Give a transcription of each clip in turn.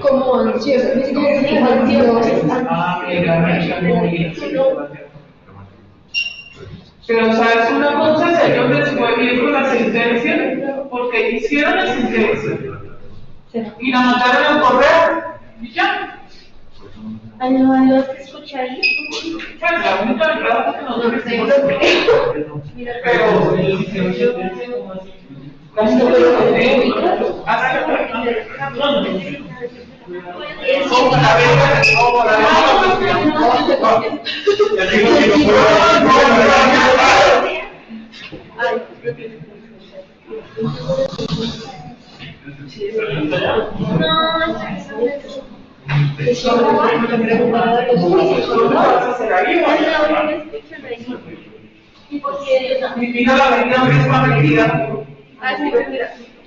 como ansioso, ni siquiera es como ansioso. Pero, ¿sabes una cosa? Ellos les fue bien con la sentencia porque hicieron la sentencia y la mandaron al correo y ya. ¿No lo escucharía? Pues la única verdad es que no lo hicimos. Pero mira la vida misma metida.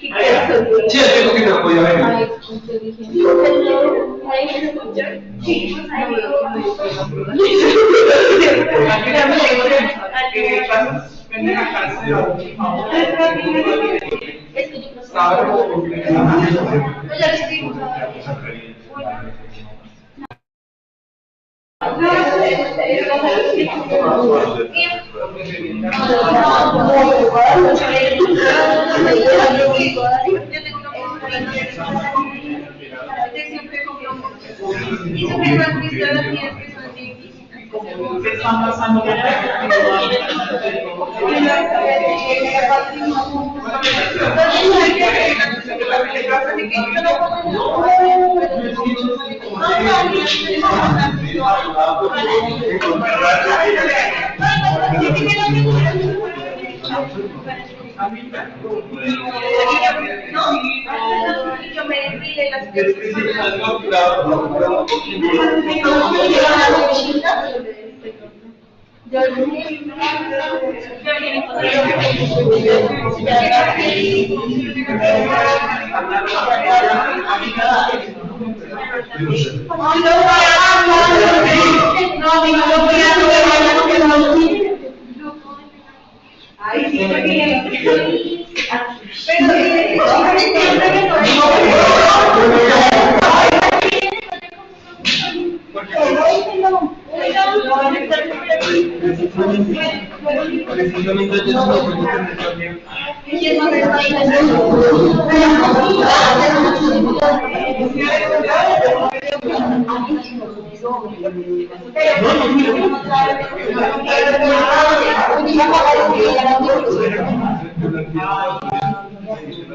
Sí, tengo que te lo podía ver. Están pasando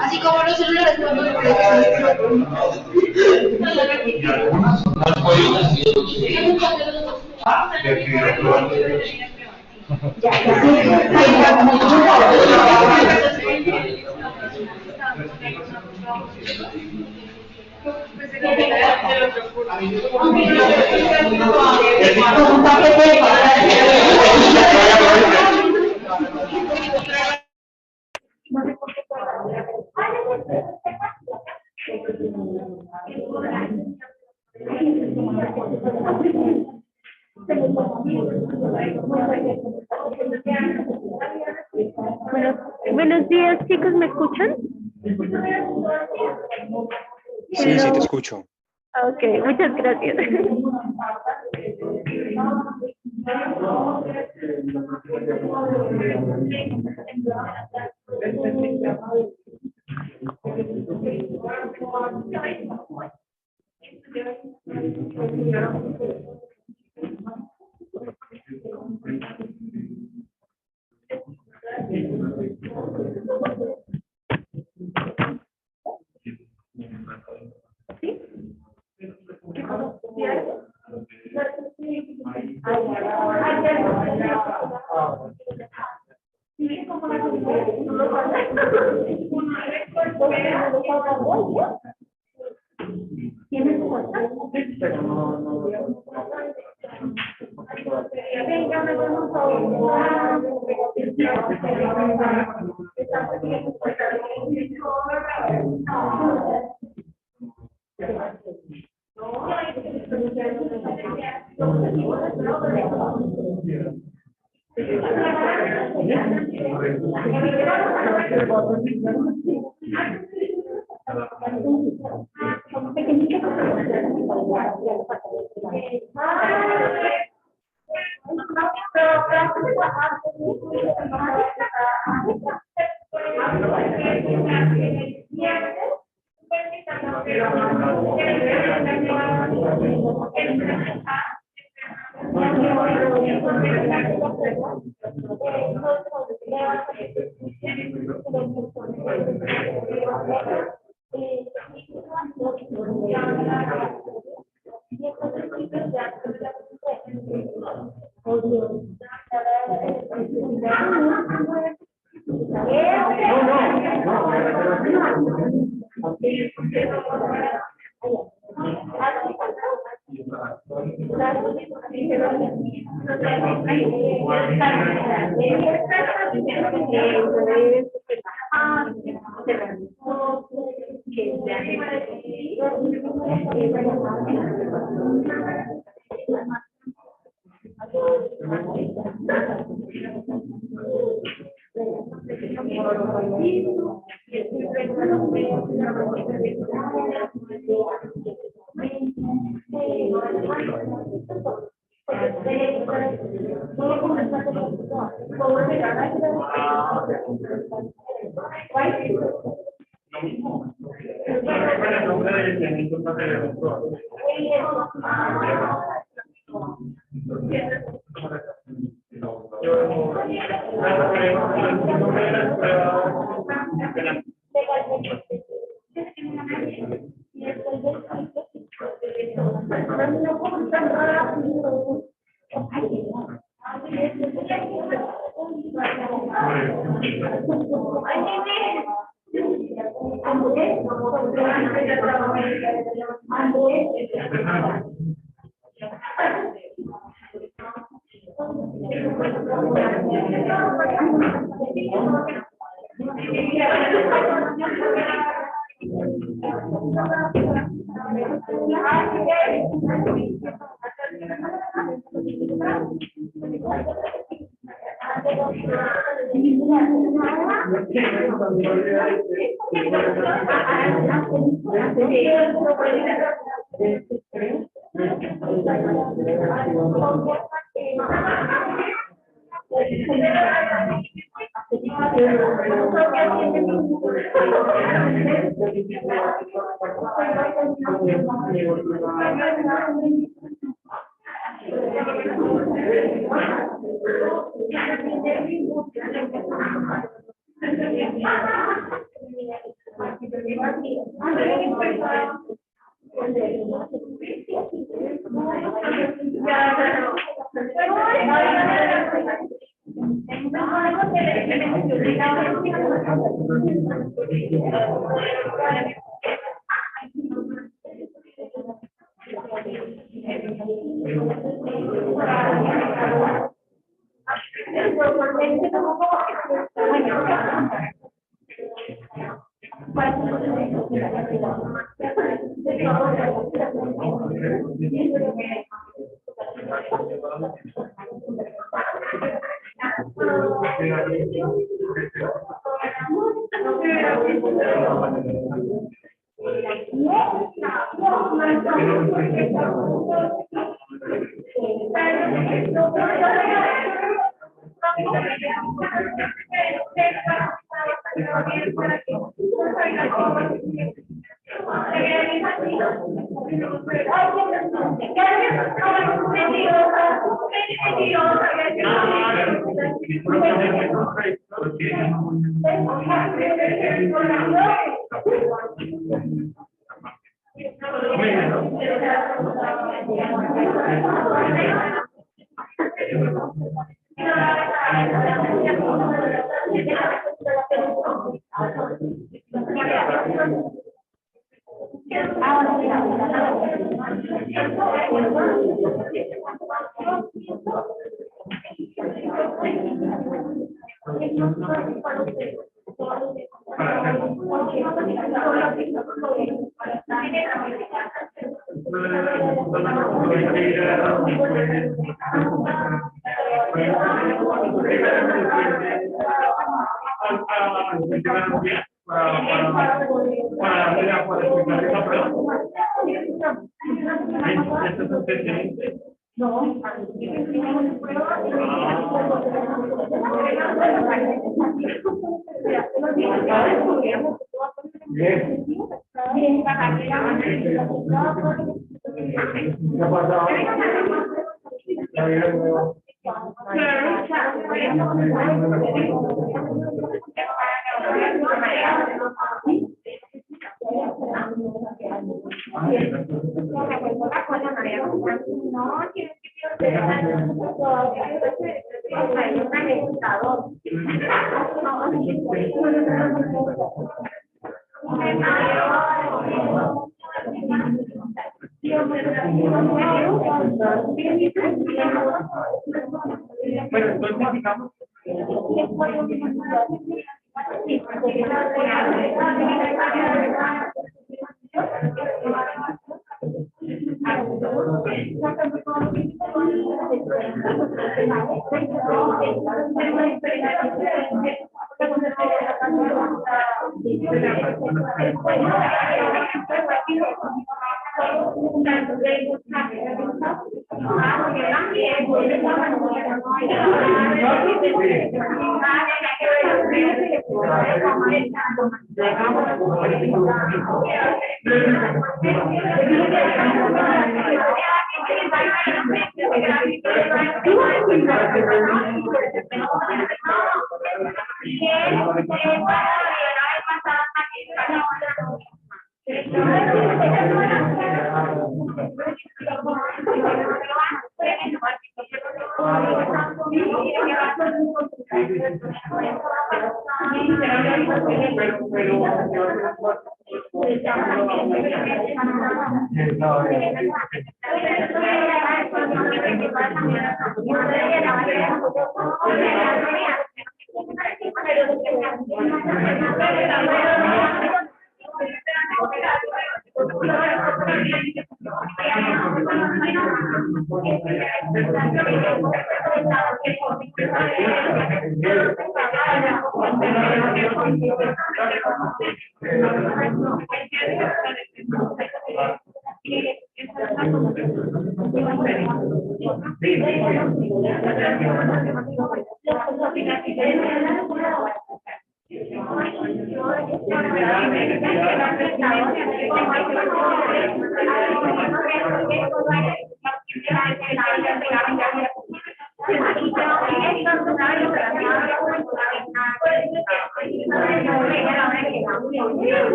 Así como los celulares cuando Buenos días, chicos, ¿me escuchan? Sí, sí, te escucho. Ok, muchas gracias.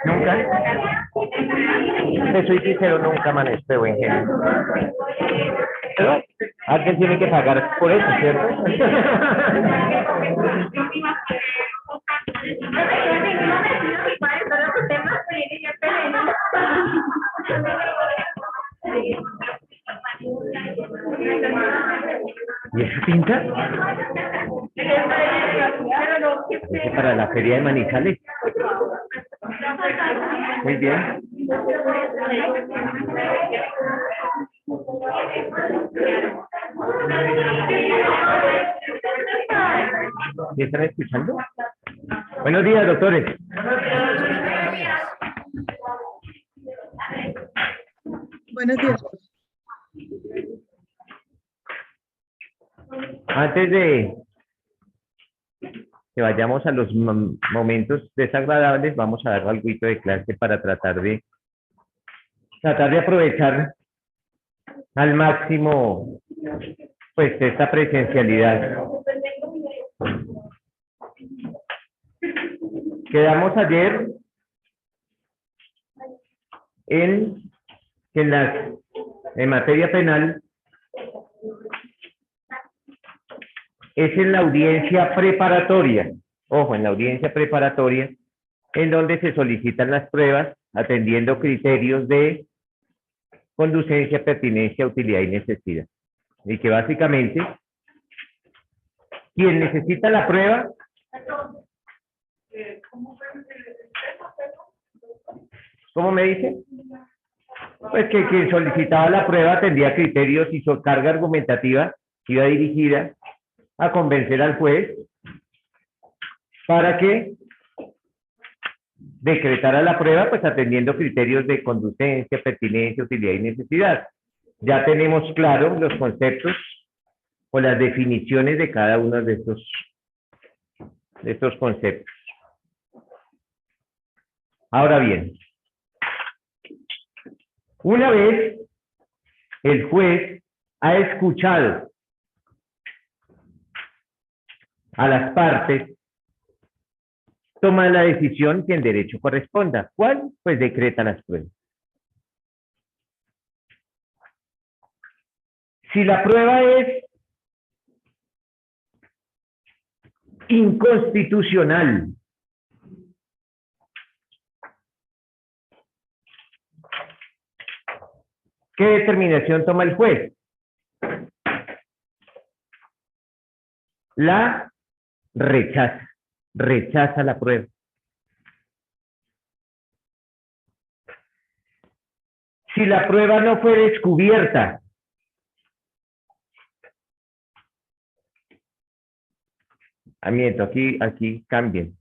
Nunca. Te soy sincero, nunca amanece buen genio. Pero alguien tiene que pagar por eso, ¿cierto? pinta? Parece para la feria de Manizales. Muy bien. ¿Me están escuchando? Buenos días, doctores. Buenos días. Antes de que vayamos a los momentos desagradables, vamos a dar algo de clase para tratar de aprovechar al máximo pues esta presencialidad. Quedamos ayer en materia penal es en la audiencia preparatoria, ojo, en la audiencia preparatoria, en donde se solicitan las pruebas atendiendo criterios de conducencia, pertinencia, utilidad y necesidad. Y que básicamente, quien necesita la prueba, ¿cómo me dice? Pues que quien solicitaba la prueba atendía criterios y su carga argumentativa iba dirigida a convencer al juez para que decretara la prueba, pues atendiendo criterios de conducencia, pertinencia, utilidad y necesidad. Ya tenemos claros los conceptos o las definiciones de cada uno de estos conceptos. Ahora bien, una vez el juez ha escuchado a las partes, toma la decisión que en derecho corresponda. ¿Cuál? Pues decreta las pruebas. Si la prueba es inconstitucional, ¿qué determinación toma el juez? La rechaza la prueba. Si la prueba no fue descubierta, miento, aquí cambien.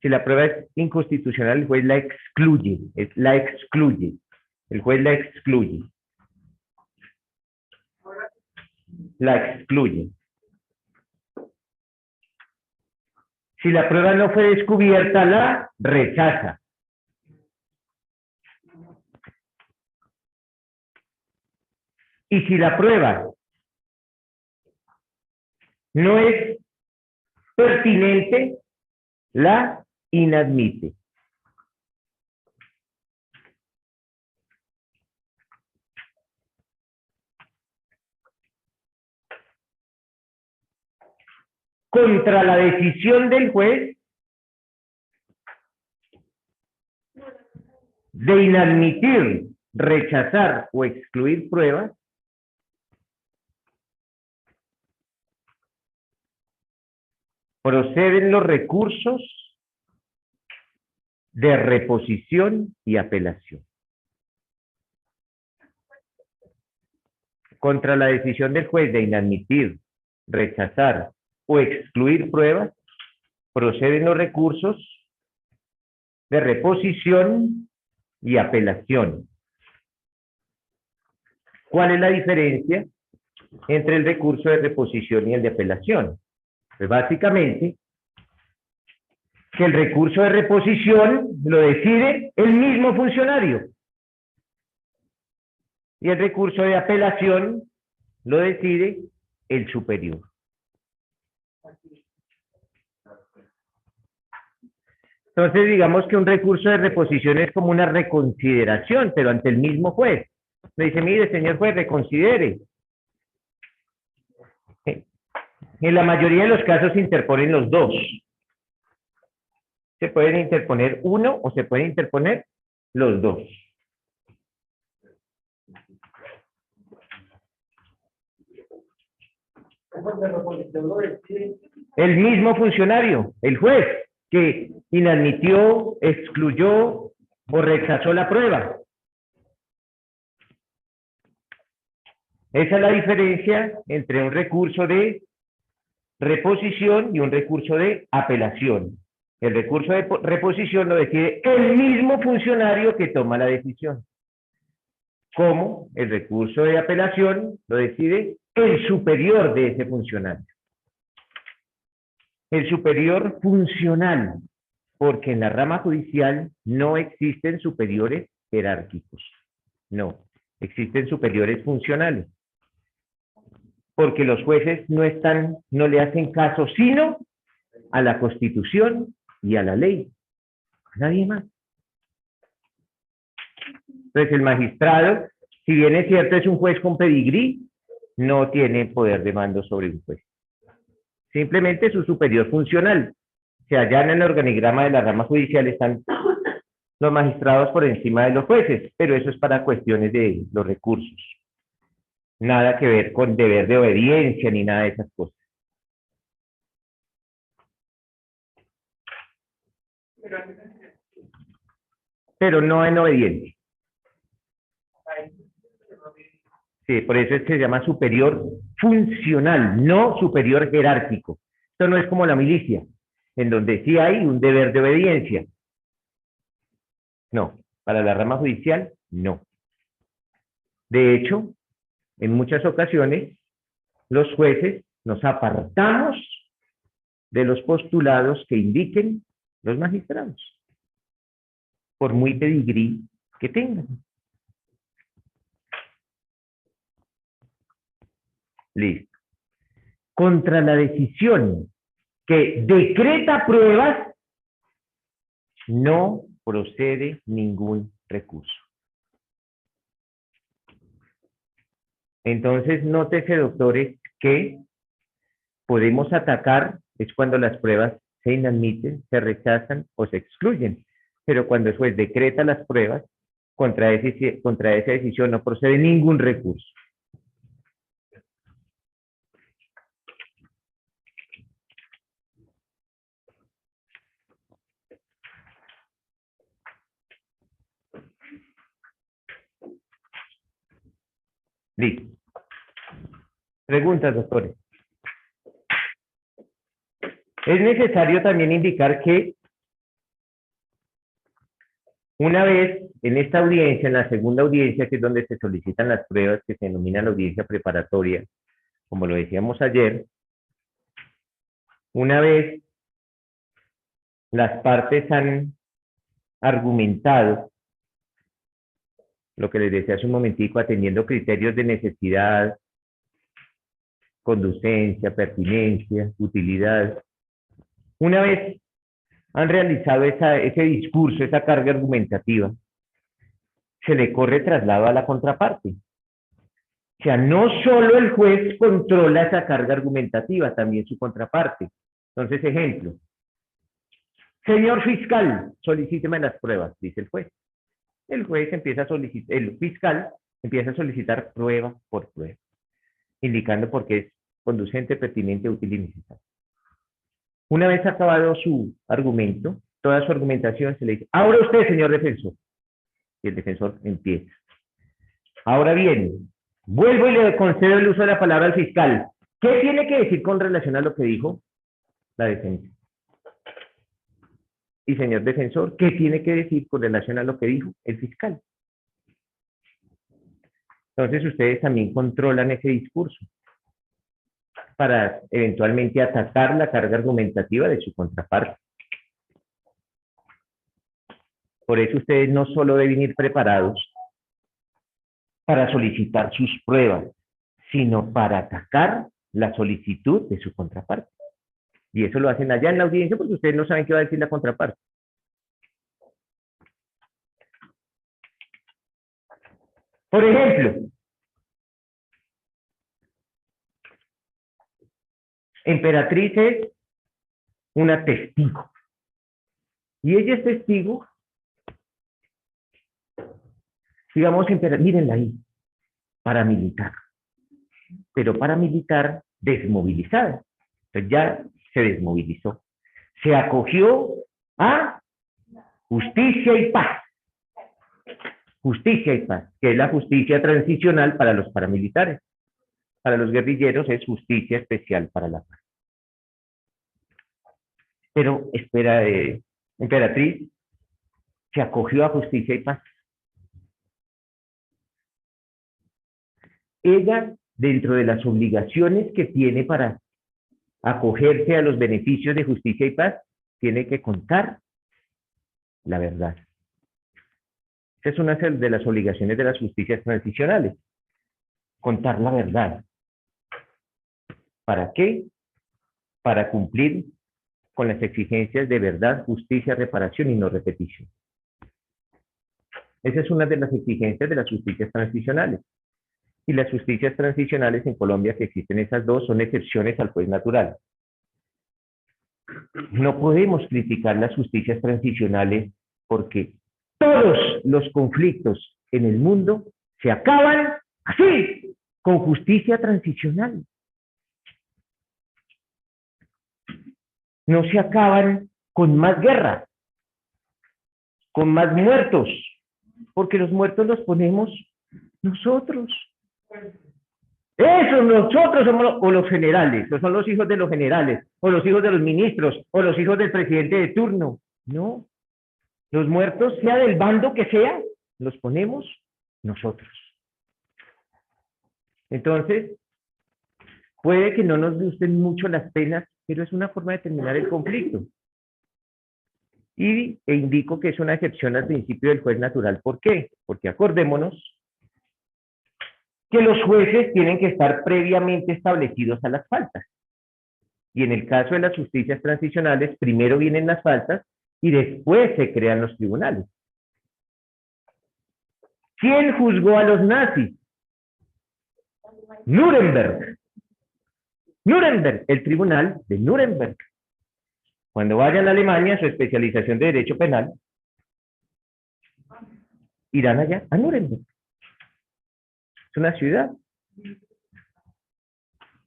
Si la prueba es inconstitucional, el juez la excluye, el juez la excluye. La excluye. Si la prueba no fue descubierta, la rechaza. Y si la prueba no es pertinente, la inadmite. Contra la decisión del juez de inadmitir, rechazar o excluir pruebas, proceden los recursos de reposición y apelación. Contra la decisión del juez de inadmitir, rechazar o excluir pruebas, proceden los recursos de reposición y apelación. ¿Cuál es la diferencia entre el recurso de reposición y el de apelación? Pues básicamente, que el recurso de reposición lo decide el mismo funcionario y el recurso de apelación lo decide el superior. Entonces, digamos que un recurso de reposición es como una reconsideración, pero ante el mismo juez. Le dice, mire, señor juez, reconsidere. En la mayoría de los casos se interponen los dos. Se pueden interponer uno o se pueden interponer los dos. El mismo funcionario, el juez, que inadmitió, excluyó o rechazó la prueba. Esa es la diferencia entre un recurso de reposición y un recurso de apelación. El recurso de reposición lo decide el mismo funcionario que toma la decisión. Como el recurso de apelación lo decide el superior de ese funcionario. El superior funcional, porque en la rama judicial no existen superiores jerárquicos. No, existen superiores funcionales. Porque los jueces no le hacen caso sino a la Constitución y a la ley. Nadie más. Entonces el magistrado, si bien es cierto es un juez con pedigrí, no tiene poder de mando sobre un juez. Simplemente su superior funcional. Se hallan en el organigrama de la rama judicial, están los magistrados por encima de los jueces, pero eso es para cuestiones de los recursos. Nada que ver con deber de obediencia ni nada de esas cosas. Pero no en obediencia. Sí, por eso se llama superior funcional, no superior jerárquico. Esto no es como la milicia, en donde sí hay un deber de obediencia. No, para la rama judicial, no. De hecho, en muchas ocasiones, los jueces nos apartamos de los postulados que indiquen los magistrados, por muy pedigrí que tengan. Listo. Contra la decisión que decreta pruebas, no procede ningún recurso. Entonces, nótese, doctores, que podemos atacar es cuando las pruebas se inadmiten, se rechazan o se excluyen. Pero cuando el juez decreta las pruebas, contra esa decisión no procede ningún recurso. Listo. Preguntas, doctores. Es necesario también indicar que una vez en esta audiencia, en la segunda audiencia, que es donde se solicitan las pruebas, que se denomina la audiencia preparatoria, como lo decíamos ayer, una vez las partes han argumentado, lo que les decía hace un momentico, atendiendo criterios de necesidad, conducencia, pertinencia, utilidad. Una vez han realizado ese discurso, esa carga argumentativa, se le corre traslado a la contraparte. O sea, no solo el juez controla esa carga argumentativa, también su contraparte. Entonces, ejemplo. Señor fiscal, solicíteme las pruebas, dice el juez. El fiscal empieza a solicitar prueba por prueba, indicando por qué es conducente, pertinente, útil y necesario. Una vez acabado su argumento, toda su argumentación, se le dice, ahora usted, señor defensor. Y el defensor empieza. Ahora bien, vuelvo y le concedo el uso de la palabra al fiscal. ¿Qué tiene que decir con relación a lo que dijo la defensa? Y señor defensor, ¿qué tiene que decir con relación a lo que dijo el fiscal? Entonces ustedes también controlan ese discurso para eventualmente atacar la carga argumentativa de su contraparte. Por eso ustedes no solo deben ir preparados para solicitar sus pruebas, sino para atacar la solicitud de su contraparte. Y eso lo hacen allá en la audiencia porque ustedes no saben qué va a decir la contraparte. Por ejemplo, Emperatriz es una testigo. Y ella es testigo, digamos, mírenla ahí, paramilitar. Pero paramilitar desmovilizada. Entonces ya se desmovilizó. Se acogió a justicia y paz. Justicia y paz, que es la justicia transicional para los paramilitares. Para los guerrilleros es justicia especial para la paz. Pero, emperatriz, se acogió a justicia y paz. Ella, dentro de las obligaciones que tiene para acogerse a los beneficios de justicia y paz, tiene que contar la verdad. Esa es una de las obligaciones de las justicias transicionales. Contar la verdad. ¿Para qué? Para cumplir con las exigencias de verdad, justicia, reparación y no repetición. Esa es una de las exigencias de las justicias transicionales. Y las justicias transicionales en Colombia, que existen esas dos, son excepciones al juez natural. No podemos criticar las justicias transicionales porque todos los conflictos en el mundo se acaban así, con justicia transicional. No se acaban con más guerra, con más muertos, porque los muertos los ponemos nosotros. Eso, nosotros somos o los generales, o son los hijos de los generales, o los hijos de los ministros, o los hijos del presidente de turno. No, los muertos, sea del bando que sea, los ponemos nosotros. Entonces, puede que no nos gusten mucho las penas, pero es una forma de terminar el conflicto. E indico que es una excepción al principio del juez natural. ¿Por qué? Porque acordémonos que los jueces tienen que estar previamente establecidos a las faltas. Y en el caso de las justicias transicionales, primero vienen las faltas y después se crean los tribunales. ¿Quién juzgó a los nazis? Nuremberg. Nuremberg, el tribunal de Nuremberg. Cuando vayan a Alemania, su especialización de derecho penal, irán allá a Nuremberg. Es una ciudad.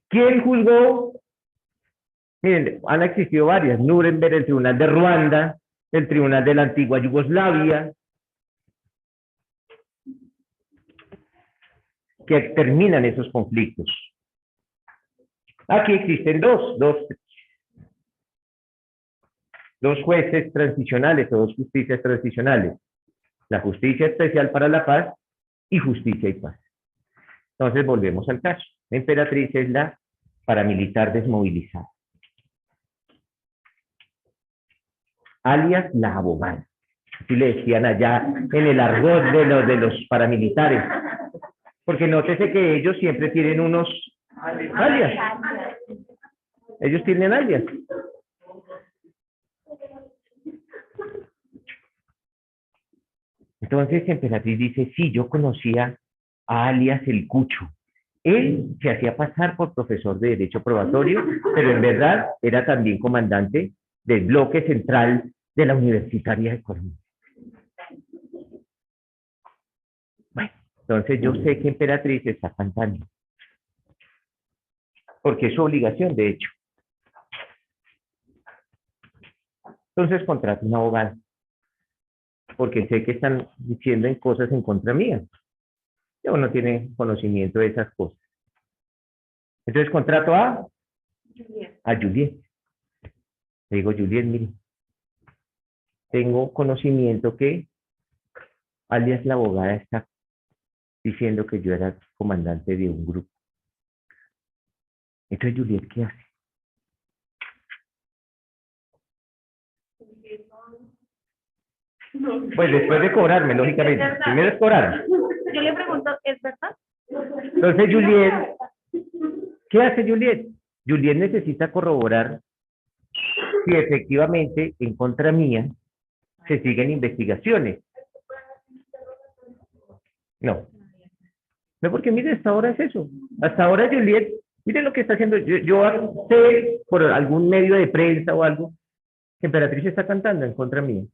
¿Quién juzgó? Miren, han existido varias. Nuremberg, el tribunal de Ruanda, el tribunal de la antigua Yugoslavia, que terminan esos conflictos. Aquí existen dos jueces transicionales o dos justicias transicionales. La justicia especial para la paz y justicia y paz. Entonces volvemos al caso. La emperatriz es la paramilitar desmovilizada. Alias la abogada. Así le decían allá en el argot de los paramilitares. Porque nótese que ellos siempre tienen unos alias. Ellos tienen alias. Entonces emperatriz dice, sí, yo conocía a alias el Cucho. Él se hacía pasar por profesor de Derecho Probatorio, pero en verdad era también comandante del bloque central de la Universitaria de Colombia. Bueno, entonces yo sé que emperatriz está cantando. Porque es su obligación, de hecho. Entonces contrato un abogado. Porque sé que están diciendo cosas en contra mía. Yo no tiene conocimiento de esas cosas. Entonces contrato a Juliet. Le digo, Juliet, mire, tengo conocimiento que alias la abogada está diciendo que yo era comandante de un grupo. Entonces, Juliet, ¿qué hace? Pues después de cobrarme, lógicamente. Primero es cobrarme. Yo le pregunto, ¿es verdad? Entonces, Juliet, ¿qué hace Juliet? Juliet necesita corroborar si efectivamente en contra mía se siguen investigaciones. No. No, porque mire, hasta ahora es eso. Hasta ahora Juliet, mire lo que está haciendo. Yo sé por algún medio de prensa o algo que Emperatriz está cantando en contra mía.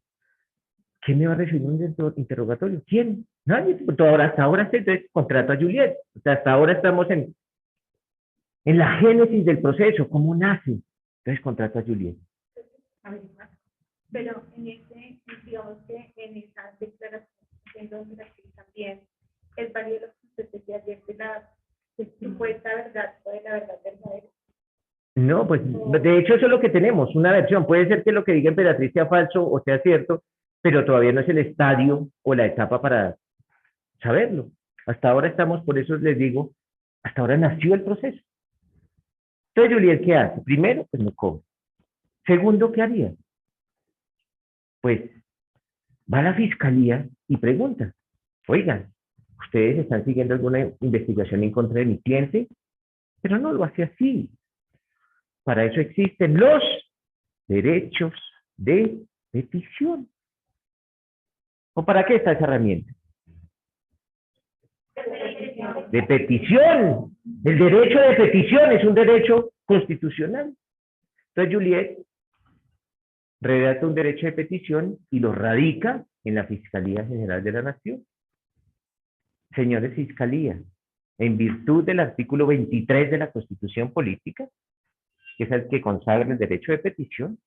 ¿Quién me va a recibir un interrogatorio? ¿Quién? Nadie. Hasta ahora entonces contrato a Juliet. O sea, hasta ahora estamos en... en la génesis del proceso, cómo nace. Entonces contrato a Juliet. Pero en ese, digamos que en esa declaración, donde aquí también es válido lo que usted decía ayer de la supuesta verdad o de la verdad verdadera. No, pues de hecho eso es lo que tenemos, una versión. Puede ser que lo que diga Emperatriz sea falso o sea cierto, pero todavía no es el estadio o la etapa para saberlo. Hasta ahora estamos, por eso les digo, hasta ahora nació el proceso. Entonces, Juliet, ¿qué hace? Primero, pues me cobra. Segundo, ¿qué haría? Pues va a la fiscalía y pregunta, oigan, ¿ustedes están siguiendo alguna investigación en contra de mi cliente? Pero no lo hace así. Para eso existen los derechos de petición. ¿O para qué está esa herramienta? De petición. El derecho de petición es un derecho constitucional. Entonces, Juliet redacta un derecho de petición y lo radica en la Fiscalía General de la Nación. Señores Fiscalía, en virtud del artículo 23 de la Constitución Política, que es el que consagra el derecho de petición,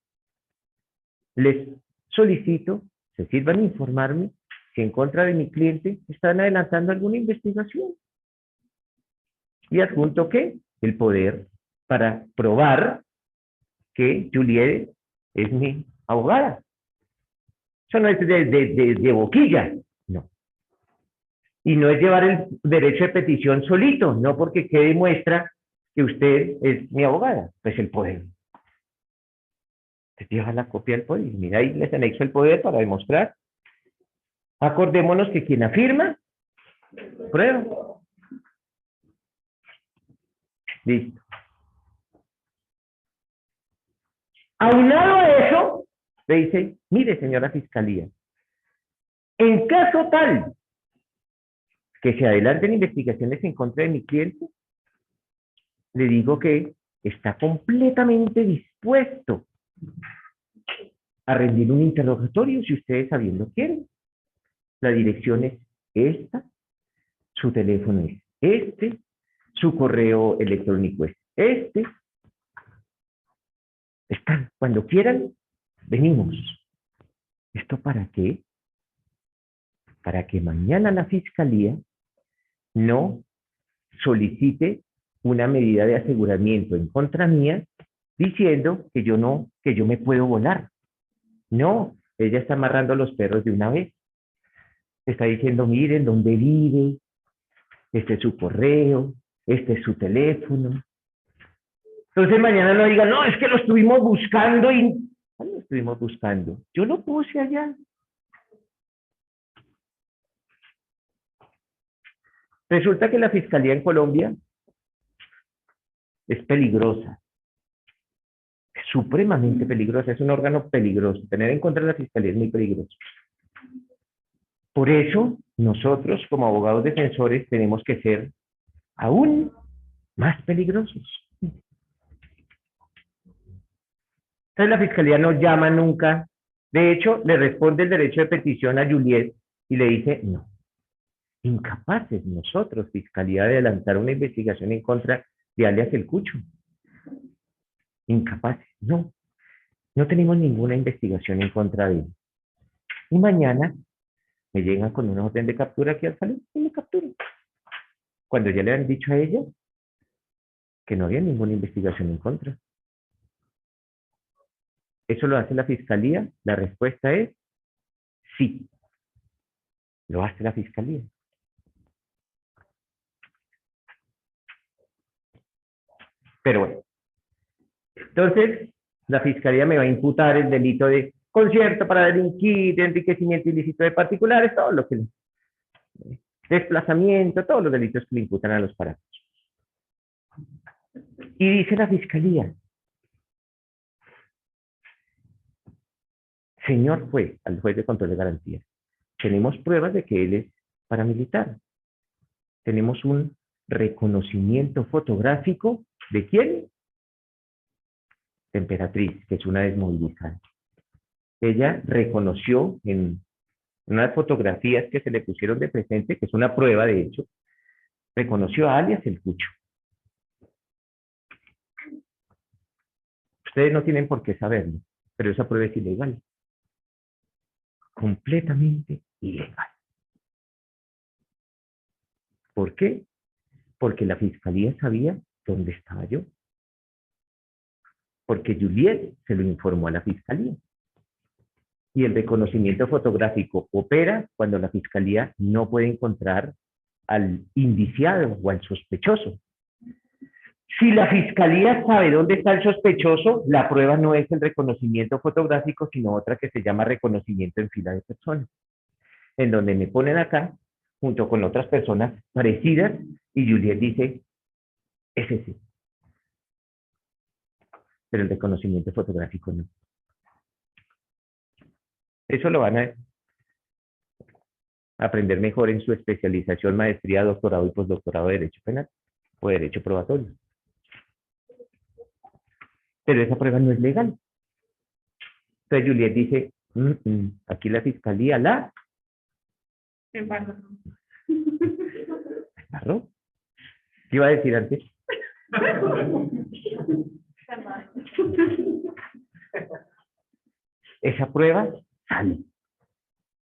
les solicito, se sirvan a informarme si en contra de mi cliente están adelantando alguna investigación. Y adjunto que el poder para probar que Juliet es mi abogada. Eso no es de boquilla, no. Y no es llevar el derecho de petición solito, no porque quede muestra que usted es mi abogada, pues el poder. Usted lleva la copia del poder. Mira, ahí les anexo el poder para demostrar. Acordémonos que quien afirma, prueba. Listo. Aunado a eso, le dice, mire, señora Fiscalía, en caso tal que se adelanten investigaciones en contra de mi cliente, le digo que está completamente dispuesto a rendir un interrogatorio si ustedes sabiendo quieren. La dirección es esta, su teléfono es este, su correo electrónico es este. Están, cuando quieran, venimos. ¿Esto para qué? Para que mañana la Fiscalía no solicite una medida de aseguramiento en contra mía diciendo que yo me puedo volar. No, ella está amarrando a los perros de una vez. Está diciendo, miren dónde vive, este es su correo, este es su teléfono. Entonces mañana no digan, no, es que lo estuvimos buscando y... ¿Cuándo lo estuvimos buscando? Yo lo puse allá. Resulta que la Fiscalía en Colombia es peligrosa. Es supremamente peligrosa, es un órgano peligroso. Tener en contra de la Fiscalía es muy peligroso. Por eso, nosotros como abogados defensores tenemos que ser aún más peligrosos. Entonces la Fiscalía no llama nunca. De hecho, le responde el derecho de petición a Juliet y le dice, no. Incapaces nosotros, Fiscalía, de adelantar una investigación en contra de alias El Cucho. Incapaces, no. No tenemos ninguna investigación en contra de él. Y mañana me llegan con una orden de captura aquí al salón y me capturan. Cuando ya le han dicho a ella que no había ninguna investigación en contra. ¿Eso lo hace la Fiscalía? La respuesta es sí. Lo hace la Fiscalía. Pero bueno. Entonces, la Fiscalía me va a imputar el delito de concierto para delinquir, de enriquecimiento ilícito de particulares, todo lo que... desplazamiento, todos los delitos que le imputan a los parámetros. Y dice la Fiscalía, señor juez, al juez de control de garantía, tenemos pruebas de que él es paramilitar. Tenemos un reconocimiento fotográfico ¿de quién? De Emperatriz, que es una desmovilizada. Ella reconoció en unas fotografías que se le pusieron de presente, que es una prueba de hecho, reconoció a alias El Cucho. Ustedes no tienen por qué saberlo, pero esa prueba es ilegal. Completamente ilegal. ¿Por qué? Porque la fiscalía sabía dónde estaba yo. Porque Juliet se lo informó a la fiscalía. Y el reconocimiento fotográfico opera cuando la fiscalía no puede encontrar al indiciado o al sospechoso. Si la fiscalía sabe dónde está el sospechoso, la prueba no es el reconocimiento fotográfico, sino otra que se llama reconocimiento en fila de personas, en donde me ponen acá, junto con otras personas parecidas, y Juliet dice, es ese. Pero el reconocimiento fotográfico no. Eso lo van a aprender mejor en su especialización, maestría, doctorado y postdoctorado de Derecho Penal o Derecho Probatorio. Pero esa prueba no es legal. Entonces Juliet dice, aquí la fiscalía la Embargo. embarró. ¿Qué iba a decir antes? Esa prueba sale.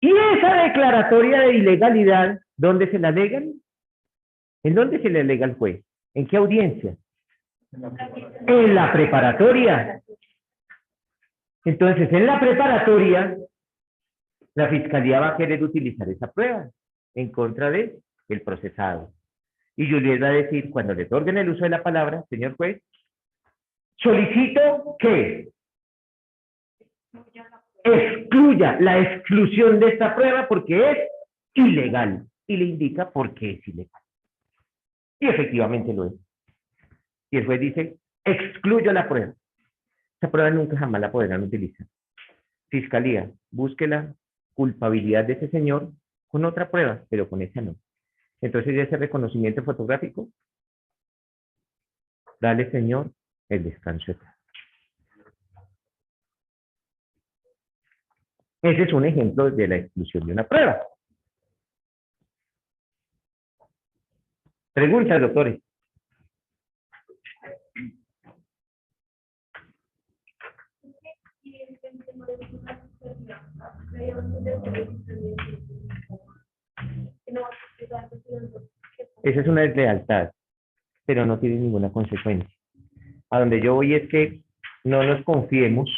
Y esa declaratoria de ilegalidad, ¿dónde se la alegan? ¿En dónde se le alega al juez? ¿En qué audiencia? En la preparatoria. Entonces, en la preparatoria, la fiscalía va a querer utilizar esa prueba en contra del procesado. Y Juliet va a decir, cuando le otorguen el uso de la palabra, señor juez, solicito que excluya la exclusión de esta prueba porque es ilegal. Y le indica por qué es ilegal. Y efectivamente lo es. Y el juez dice, excluyo la prueba. Esa prueba nunca jamás la podrán utilizar. Fiscalía, busque la culpabilidad de ese señor con otra prueba, pero con esa no. Entonces, ese reconocimiento fotográfico, dale, señor, el descanso eterno. Ese es un ejemplo de la exclusión de una prueba. Preguntas, doctores. Esa es una deslealtad, pero no tiene ninguna consecuencia. A donde yo voy es que no nos confiemos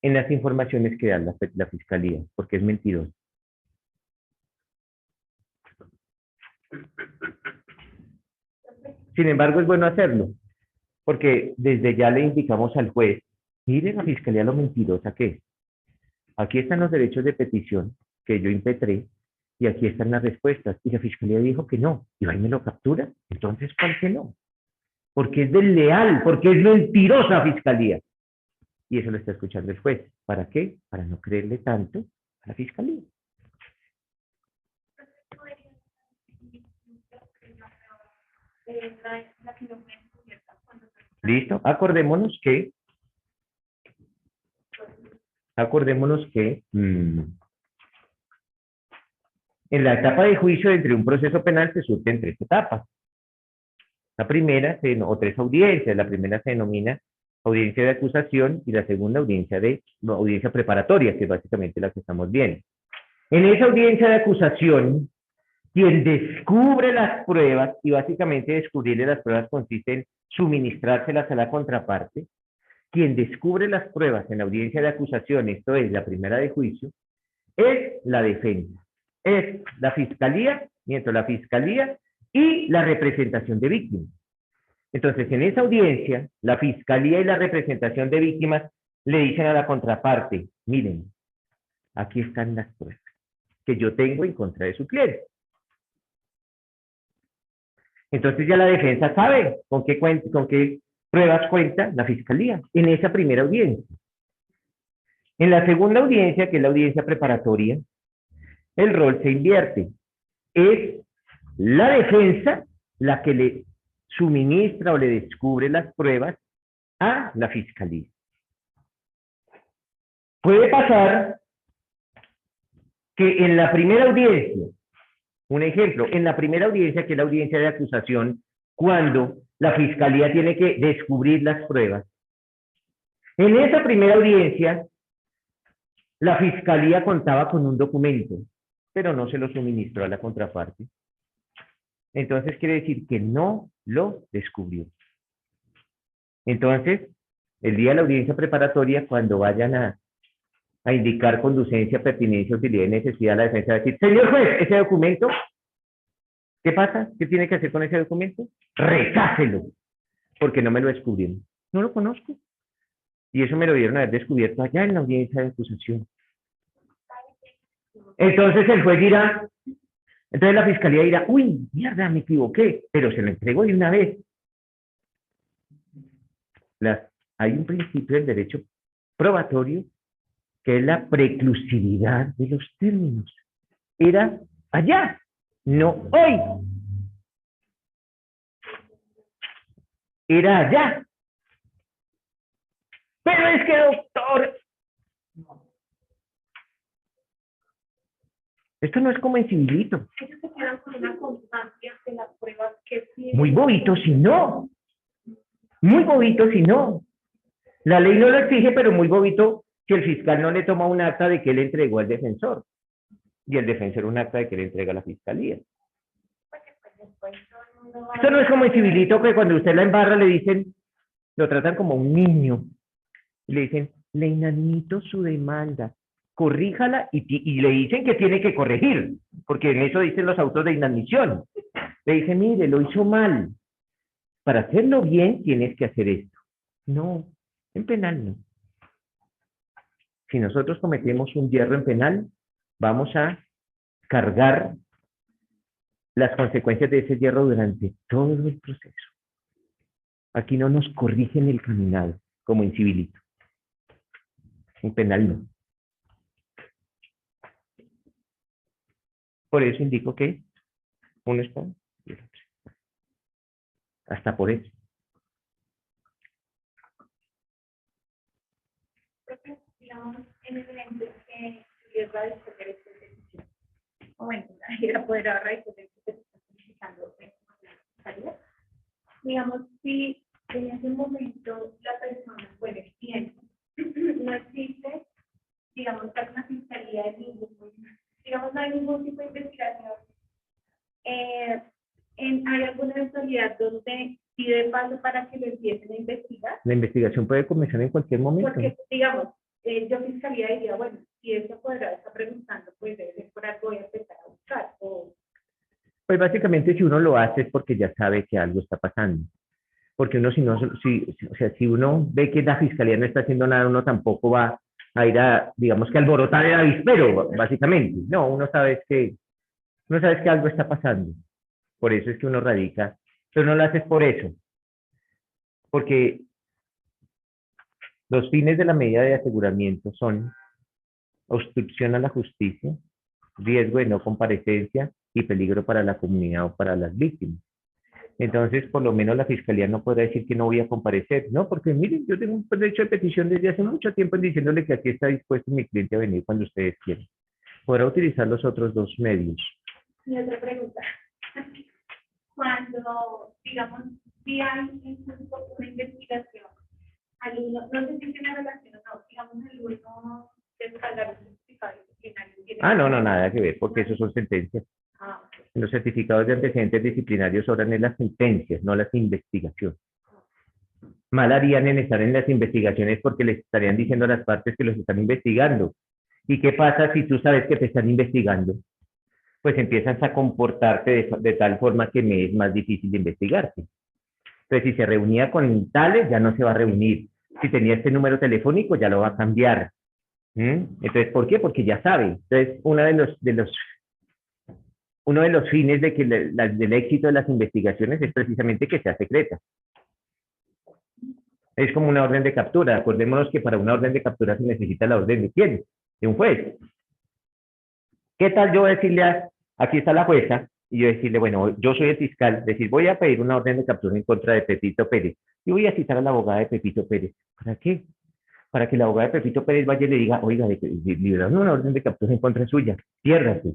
en las informaciones que da la fiscalía, porque es mentiroso. Sin embargo, es bueno hacerlo, porque desde ya le indicamos al juez, mire la fiscalía lo mentirosa que es. Aquí están los derechos de petición que yo impetré, y aquí están las respuestas. Y la fiscalía dijo que no, y ahí me lo captura. Entonces, ¿cuál que no? Porque es desleal, porque es mentirosa fiscalía. Y eso lo está escuchando el juez. ¿Para qué? Para no creerle tanto a la fiscalía. ¿Listo? Acordémonos que en la etapa de juicio entre un proceso penal se surten tres etapas. La primera, o tres audiencias. La primera se denomina audiencia de acusación y la segunda audiencia preparatoria, que es básicamente la que estamos viendo. En esa audiencia de acusación, quien descubre las pruebas, y básicamente descubrirle las pruebas consiste en suministrárselas a la contraparte, quien descubre las pruebas en la audiencia de acusación, esto es la primera de juicio, es la defensa, es la fiscalía, mientras la fiscalía y la representación de víctimas. Entonces, en esa audiencia, la fiscalía y la representación de víctimas le dicen a la contraparte, miren, aquí están las pruebas que yo tengo en contra de su cliente. Entonces ya la defensa sabe con qué pruebas cuenta la fiscalía en esa primera audiencia. En la segunda audiencia, que es la audiencia preparatoria, el rol se invierte. Es la defensa la que le suministra o le descubre las pruebas a la fiscalía. Puede pasar que en la primera audiencia, un ejemplo, en la primera audiencia, que es la audiencia de acusación, cuando la fiscalía tiene que descubrir las pruebas, En esa primera audiencia, la fiscalía contaba con un documento, pero no se lo suministró a la contraparte. Entonces quiere decir que no lo descubrió. Entonces, el día de la audiencia preparatoria, cuando vayan a indicar conducencia, pertinencia, utilidad y necesidad, la defensa va a decir, señor juez, ese documento, ¿qué pasa? ¿Qué tiene que hacer con ese documento? Recáselo, porque no me lo descubrieron. No lo conozco. Y eso me lo dieron haber descubierto allá en la audiencia de acusación. Entonces el juez dirá, entonces la fiscalía dirá, uy, mierda, me equivoqué, pero se lo entrego de una vez. Hay un principio del derecho probatorio que es la preclusividad de los términos. Era allá, no hoy. Era allá. Pero es que, doctor, esto no es como en civilito. Ellos se quedan con una constancia de las pruebas que sí. Muy bobito si no. Muy bobito si no. La ley no lo exige, pero muy bobito si el fiscal no le toma un acta de que él entregó al defensor. Y el defensor un acta de que le entrega a la fiscalía. Esto no es como en civilito que cuando usted la embarra le dicen, lo tratan como un niño. Y le dicen, le inadmito su demanda, corríjala y le dicen que tiene que corregir, porque en eso dicen los autos de inadmisión. Le dicen, mire, lo hizo mal. Para hacerlo bien tienes que hacer esto. No, en penal no. Si nosotros cometemos un hierro en penal, vamos a cargar las consecuencias de ese hierro durante todo el proceso. Aquí no nos corrigen el caminado, como en civilito. En penal no. Por eso indico que uno está y el otro. Hasta por eso. Digamos, en el ejemplo que les va a disponer esta decisión. O bueno, la poder ahorrar y poder que se está solicitando salida. Digamos, si en ese momento la persona, bueno, el cliente, no existe, digamos, que una fiscalía de digamos, no hay ningún tipo de investigación. ¿Hay alguna eventualidad donde pide paso para que lo empiecen a investigar? La investigación puede comenzar en cualquier momento. Porque, digamos, yo fiscalía diría, bueno, si eso podrá estar preguntando, pues debe ser por algo voy a empezar a buscar. Pues básicamente si uno lo hace es porque ya sabe que algo está pasando. Porque uno si uno ve que la fiscalía no está haciendo nada, uno tampoco va a ir a, digamos que alborotar el avispero, básicamente. No, uno sabe que algo está pasando. Por eso es que uno radica, pero no lo haces por eso. Porque los fines de la medida de aseguramiento son obstrucción a la justicia, riesgo de no comparecencia y peligro para la comunidad o para las víctimas. Entonces, por lo menos la fiscalía no podrá decir que no voy a comparecer, ¿no? Porque miren, yo tengo un derecho de petición desde hace mucho tiempo en diciéndole que aquí está dispuesto mi cliente a venir cuando ustedes quieran. Podrá utilizar los otros dos medios. Y otra pregunta. Cuando, digamos, si hay incluso una investigación, alguno, no sé si tiene relación o no, digamos, alguno descargar un certificado disciplinario. No, nada que ver, porque eso son sentencias. Okay. En los certificados de antecedentes disciplinarios sobran en las sentencias, no las investigaciones. Mal harían en estar en las investigaciones porque les estarían diciendo a las partes que los están investigando. ¿Y qué pasa si tú sabes que te están investigando? Pues empiezas a comportarte de tal forma que me es más difícil de investigarte. Entonces, si se reunía con tales, ya no se va a reunir. Si tenía este número telefónico, ya lo va a cambiar. Entonces, ¿por qué? Porque ya sabe. Entonces, uno de los fines de que del éxito de las investigaciones es precisamente que sea secreta. Es como una orden de captura. Acordémonos que para una orden de captura se necesita la orden de quién, de un juez. ¿Qué tal yo decirle aquí está la jueza, y yo decirle, bueno, yo soy el fiscal, decir, voy a pedir una orden de captura en contra de Pepito Pérez, y voy a citar a la abogada de Pepito Pérez? ¿Para qué? Para que la abogada de Pepito Pérez vaya y le diga, oiga, libraron una orden de captura en contra suya, piérdase.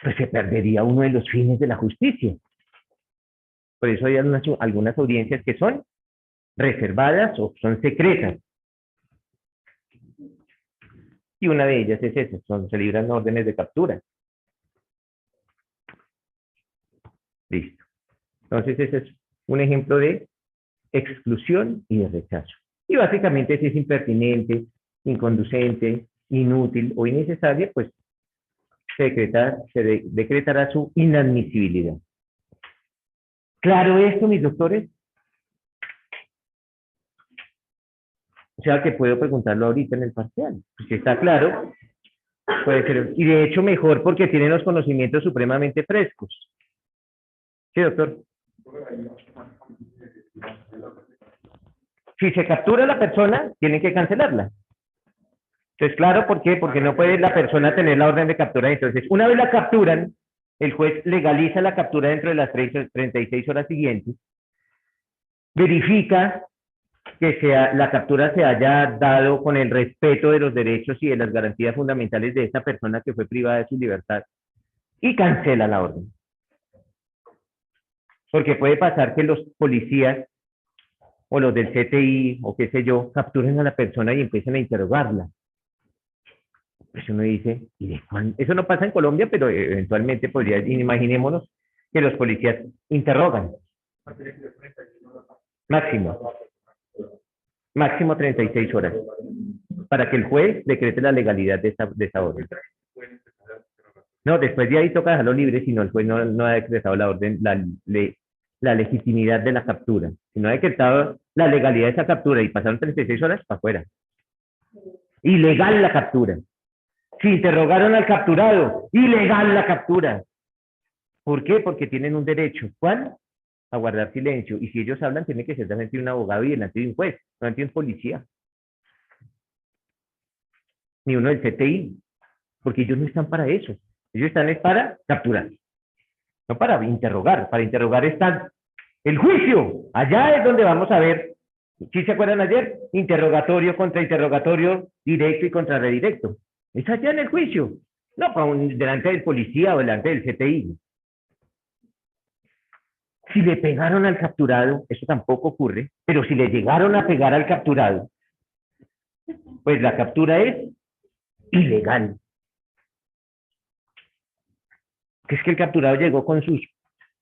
Pues se perdería uno de los fines de la justicia. Por eso hay algunas audiencias que son reservadas o son secretas, Y una de ellas es esa, se libran órdenes de captura. Listo. Entonces ese es un ejemplo de exclusión y de rechazo. Y básicamente si es impertinente, inconducente, inútil o innecesaria, pues se decretará su inadmisibilidad. ¿Claro esto, mis doctores? O sea que puedo preguntarlo ahorita en el parcial. Pues si está claro, puede ser. Y de hecho mejor porque tienen los conocimientos supremamente frescos. ¿Sí, doctor? Si se captura a la persona, tienen que cancelarla. Entonces, claro, ¿por qué? Porque no puede la persona tener la orden de captura. Entonces, una vez la capturan, el juez legaliza la captura dentro de las 36 horas siguientes, verifica que la captura se haya dado con el respeto de los derechos y de las garantías fundamentales de esta persona que fue privada de su libertad y cancela la orden. Porque puede pasar que los policías o los del CTI o qué sé yo capturen a la persona y empiecen a interrogarla. Pues uno dice, ¿y de cuándo? Eso no pasa en Colombia, pero eventualmente podría, imaginémonos que los policías interrogan. Máximo 36 horas. Para que el juez decrete la legalidad de esa orden. No, después de ahí toca dejarlo libre, si no el juez no ha decretado la orden, la legitimidad de la captura. Si no ha decretado la legalidad de esa captura y pasaron 36 horas, para afuera. Ilegal la captura. Si interrogaron al capturado, ilegal la captura. ¿Por qué? Porque tienen un derecho. ¿Cuál? A guardar silencio. Y si ellos hablan, tiene que ser delante de un abogado y delante de un juez, no delante de un policía. Ni uno del CTI. Porque ellos no están para eso. Ellos están para capturar. No para interrogar. Para interrogar está el juicio. Allá es donde vamos a ver. ¿Sí se acuerdan ayer? Interrogatorio contra interrogatorio, directo y contra redirecto. Es allá en el juicio. No delante del policía o delante del CTI. Si le pegaron al capturado, eso tampoco ocurre, pero si le llegaron a pegar al capturado, pues la captura es ilegal. Que es que el capturado llegó con sus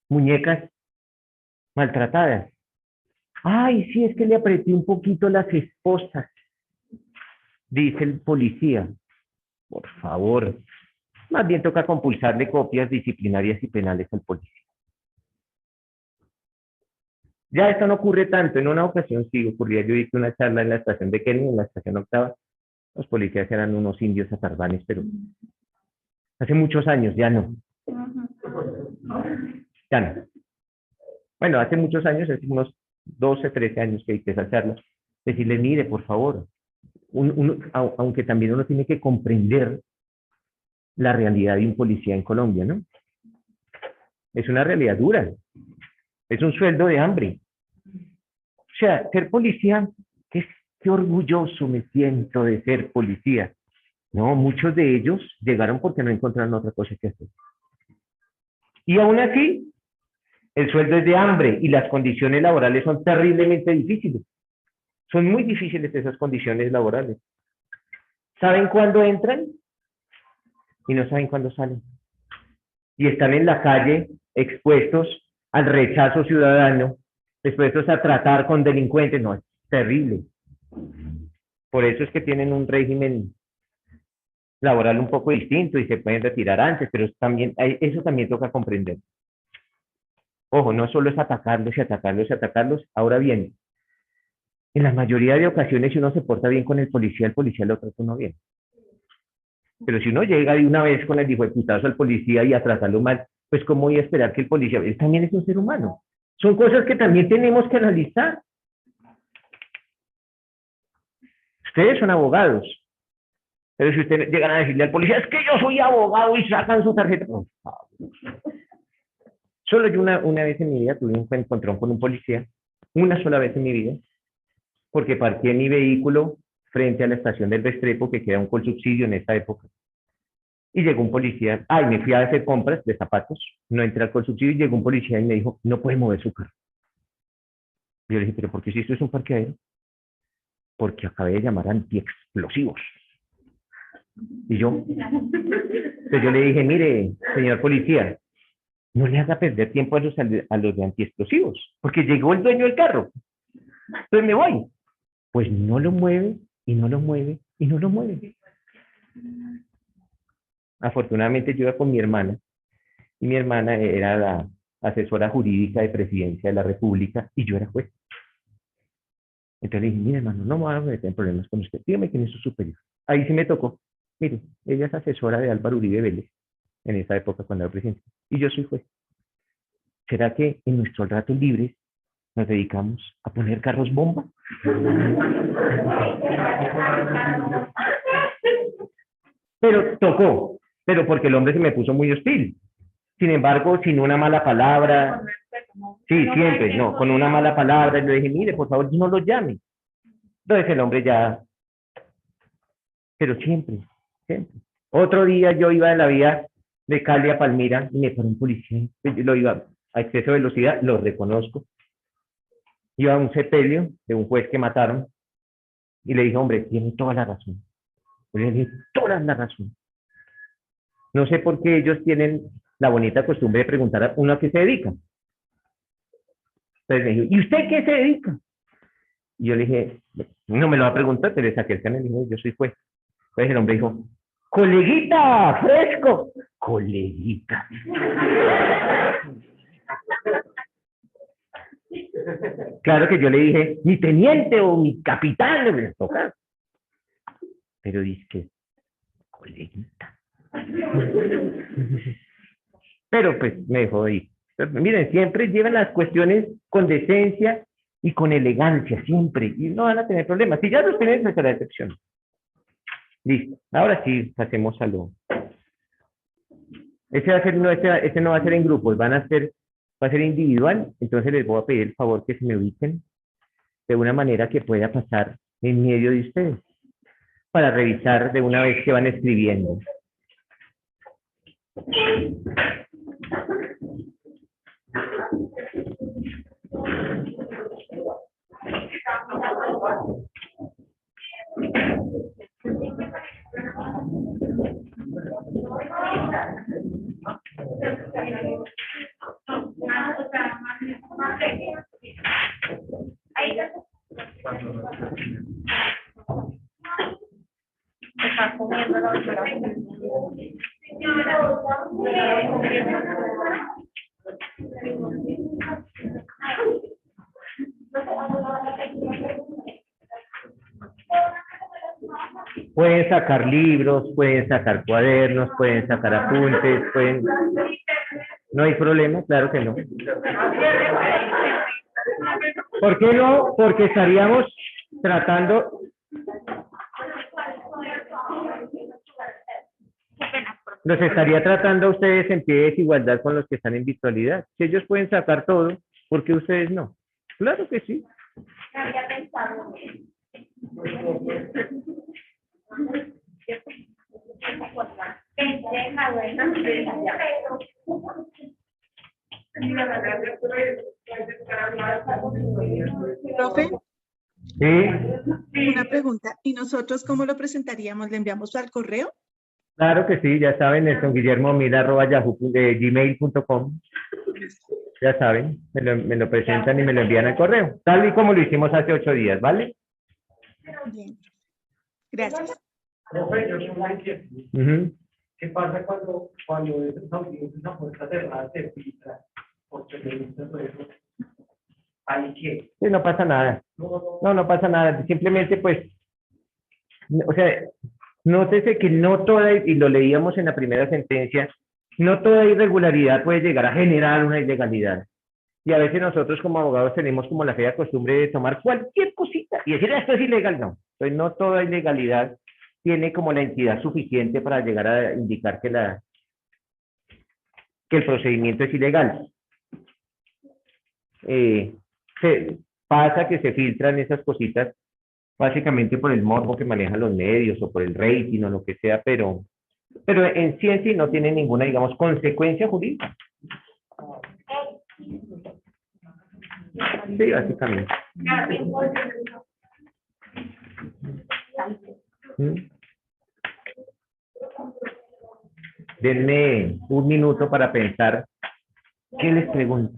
muñecas maltratadas. Ay, sí, es que le apreté un poquito las esposas, dice el policía. Por favor, más bien toca compulsarle copias disciplinarias y penales al policía. Ya esto no ocurre tanto. En una ocasión sí ocurría. Yo hice una charla en la estación de Kenia, en la estación octava. Los policías eran unos indios atarbanes, pero hace muchos años ya no. Ya no. Bueno, hace muchos años, hace unos 12, 13 años que hice esa charla. Decirle, mire, por favor, aunque también uno tiene que comprender la realidad de un policía en Colombia, ¿no? Es una realidad dura. Es un sueldo de hambre. O sea, ser policía, qué orgulloso me siento de ser policía. No, muchos de ellos llegaron porque no encontraron otra cosa que hacer. Y aún así, el sueldo es de hambre y las condiciones laborales son terriblemente difíciles. Son muy difíciles esas condiciones laborales. ¿Saben cuándo entran? Y no saben cuándo salen. Y están en la calle expuestos al rechazo ciudadano, expuestos a tratar con delincuentes. No, es terrible. Por eso es que tienen un régimen laboral un poco distinto y se pueden retirar antes, pero eso también toca comprender. Ojo, no solo es atacarlos y atacarlos y atacarlos. Ahora bien, en la mayoría de ocasiones, si uno se porta bien con el policía lo trata uno bien. Pero si uno llega de una vez con el hijo de putazo al policía y a tratarlo mal, pues ¿cómo voy a esperar que el policía? Él también es un ser humano. Son cosas que también tenemos que analizar. Ustedes son abogados. Pero si ustedes llegan a decirle al policía, es que yo soy abogado y sacan su tarjeta. Por favor. Solo yo una vez en mi vida tuve un encontrón con un policía. Una sola vez en mi vida. Porque parqué mi vehículo frente a la estación del Restrepo, que queda un Colsubsidio en esta época. Y llegó un policía, me fui a hacer compras de zapatos, no entré al Colsubsidio y llegó un policía y me dijo, no puede mover su carro. Y yo le dije, ¿pero por qué si esto es un parqueadero? Porque acabé de llamar antiexplosivos. Y entonces yo le dije, mire, señor policía, no le haga perder tiempo a los de antiexplosivos, porque llegó el dueño del carro. Entonces me voy. Pues no lo mueve, y no lo mueve, y no lo mueve. Afortunadamente yo iba con mi hermana, y mi hermana era la asesora jurídica de Presidencia de la República, y yo era juez. Entonces le dije, mire hermano, no me voy a meter en problemas con usted, dígame quién es su superior. Ahí sí me tocó. Mire, ella es asesora de Álvaro Uribe Vélez, en esa época cuando era presidente, y yo soy juez. ¿Será que en nuestros ratos libres nos dedicamos a poner carros bomba? Pero tocó, pero porque el hombre se me puso muy hostil. Sin embargo, sin una mala palabra, sí, siempre, no, con una mala palabra, le dije, mire, por favor, no lo llame. Entonces el hombre ya, pero siempre, siempre. Otro día yo iba en la vía de Cali a Palmira y me paró un policía, yo lo iba a exceso de velocidad, lo reconozco. Iba a un sepelio de un juez que mataron y le dije, hombre, tiene toda la razón. Le dije, toda la razón. No sé por qué ellos tienen la bonita costumbre de preguntar a uno a qué se dedica. Entonces me dijo, ¿y usted qué se dedica? Y yo le dije, no me lo va a preguntar, pero le saqué el canal y le dije, yo soy juez. Entonces el hombre dijo, coleguita, fresco. Coleguita. Claro que yo le dije, mi teniente o mi capitán, me toca. Pero dice que, coleguita. Pero pues me dejó ir. Pero, miren, siempre llevan las cuestiones con decencia y con elegancia, siempre. Y no van a tener problemas. Si ya los tienen, no será excepción. Listo. Ahora sí, pasemos a lo... Ese no va a ser en grupos, va a ser individual. Entonces les voy a pedir el favor que se me ubiquen de una manera que pueda pasar en medio de ustedes para revisar de una vez que van escribiendo. Está comiendo la Pueden sacar libros, pueden sacar cuadernos, pueden sacar apuntes, pueden... No hay problema, claro que no. ¿Por qué no? Porque estaríamos tratando... Los estaría tratando a ustedes en pie de desigualdad con los que están en virtualidad. Si ellos pueden sacar todo, ¿por qué ustedes no? Claro que sí. había pensado. Profe, Sí, una pregunta. ¿Y nosotros cómo lo presentaríamos? ¿Le enviamos al correo? claro que sí, ya saben, nelsonguillermo@gmail.com. Ya saben, me lo presentan y me lo envían al correo, tal y como lo hicimos hace 8 días, ¿vale? Bien. Gracias. Profe, yo tengo una inquietud. Ujú. ¿Qué pasa cuando esas audiencias, una puerta cerrada se filtra? Porque le gusta todo eso. ¿Ahí qué? Sí, no pasa nada. No pasa nada. Simplemente, pues, o sea, nótese que no toda, y lo leíamos en la primera sentencia, no toda irregularidad puede llegar a generar una ilegalidad. Y a veces nosotros como abogados tenemos como la fea costumbre de tomar cualquier cosita y decir, esto es ilegal. No. Entonces, no toda ilegalidad tiene como la entidad suficiente para llegar a indicar que el procedimiento es ilegal. Pasa que se filtran esas cositas básicamente por el morbo que manejan los medios o por el rating o lo que sea, pero en sí no tiene ninguna, digamos, consecuencia jurídica. Sí, básicamente. Denme un minuto para pensar qué les pregunto.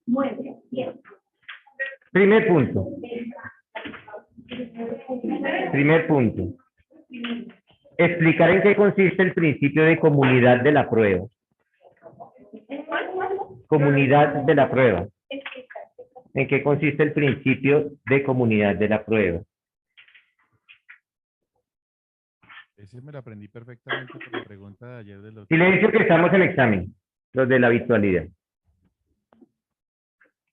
Muy bien. Primer punto. Primer punto. Explicar en qué consiste el principio de comunidad de la prueba. Comunidad de la prueba. ¿En qué consiste el principio de comunidad de la prueba? Ese me lo aprendí perfectamente por la pregunta de ayer de los... Silencio que estamos en examen, los de la virtualidad.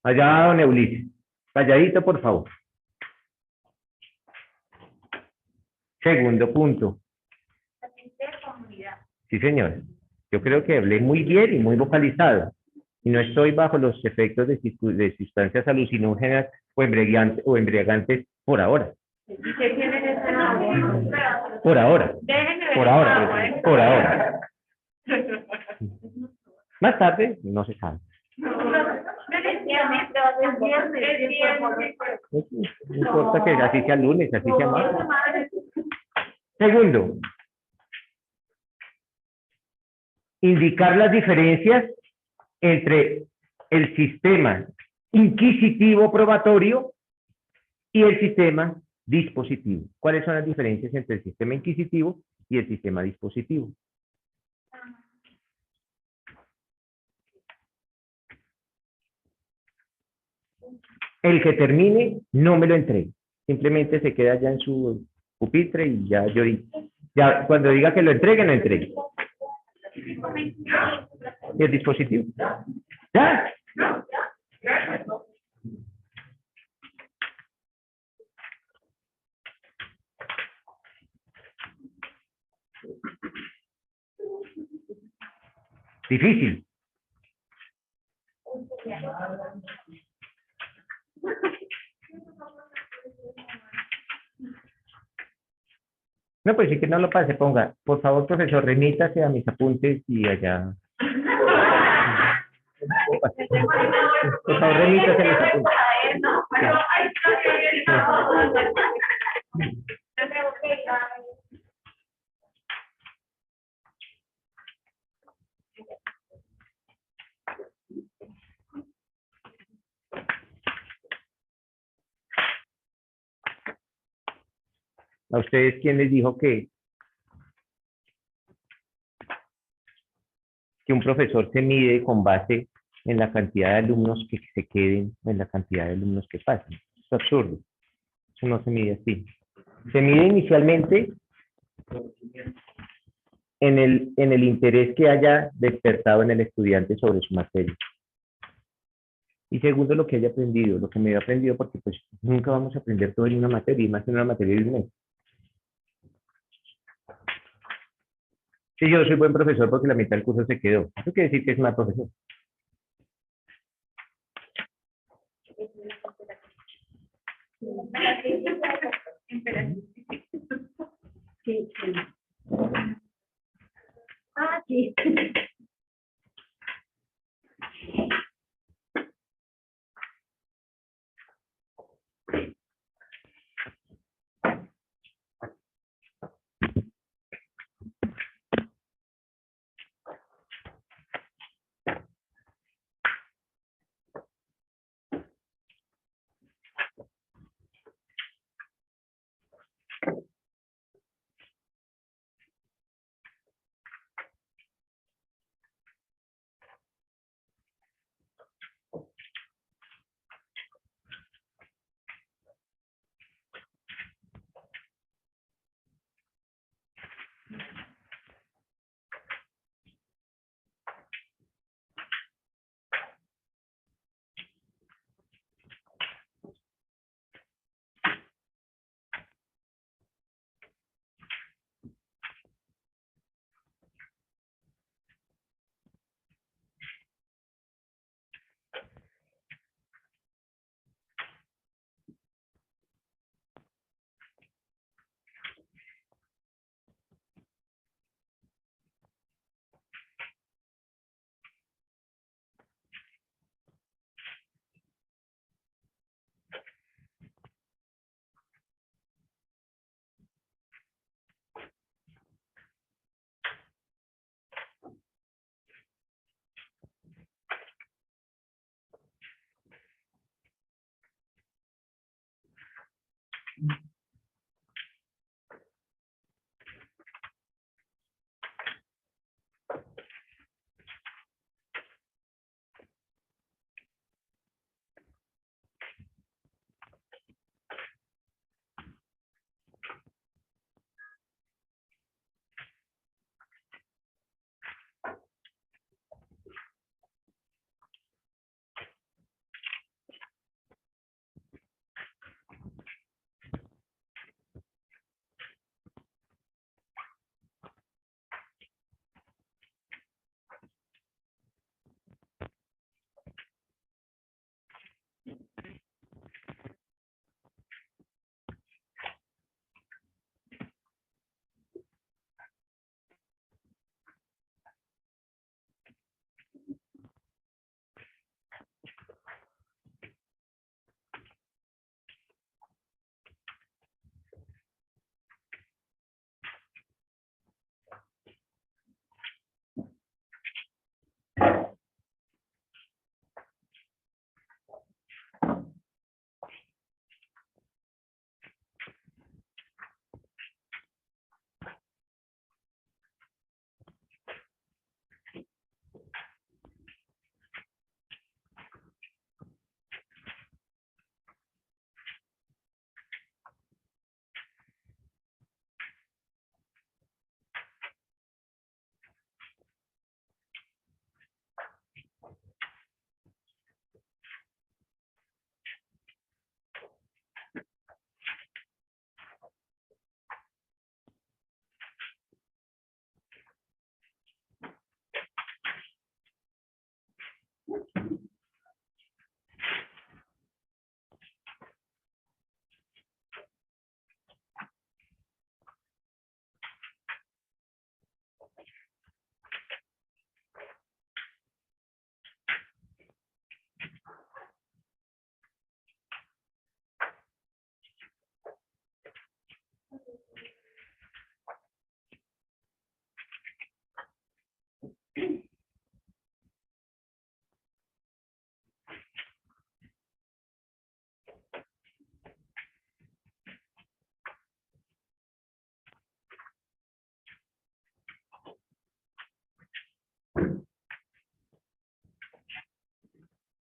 Allá, don Ulises. Calladito, por favor. Segundo punto. Sí, señor. Yo creo que hablé muy bien y muy vocalizado. Y no estoy bajo los efectos de sustancias alucinógenas o embriagantes por ahora. ¿Qué tienen ese nombre? Por ahora. Por ahora. Por ahora. Más tarde, no se sabe. No importa que así sea lunes, así sea martes. Segundo, indicar las diferencias entre el sistema inquisitivo probatorio y el sistema dispositivo. ¿Cuáles son las diferencias entre el sistema inquisitivo y el sistema dispositivo? El que termine, no me lo entregue. Simplemente se queda ya en su pupitre y ya yo ya cuando diga que lo entregue, lo entregue. ¿Y el dispositivo? ¿Ya? Difícil. No, pues sí que no lo pase, ponga, por favor, profesor, remítase a mis apuntes y allá. Por favor, remítase a mis apuntes. ¿A ustedes quién les dijo que un profesor se mide con base en la cantidad de alumnos que se queden, en la cantidad de alumnos que pasen? Es absurdo. Eso no se mide así. Se mide inicialmente en el interés que haya despertado en el estudiante sobre su materia. Y segundo, lo que haya aprendido, lo que me haya aprendido, porque pues nunca vamos a aprender todo en una materia, y más en una materia de un mes. Sí, yo soy buen profesor porque la mitad del curso se quedó. Eso quiere decir que es mal profesor. Sí, sí. Ah, sí.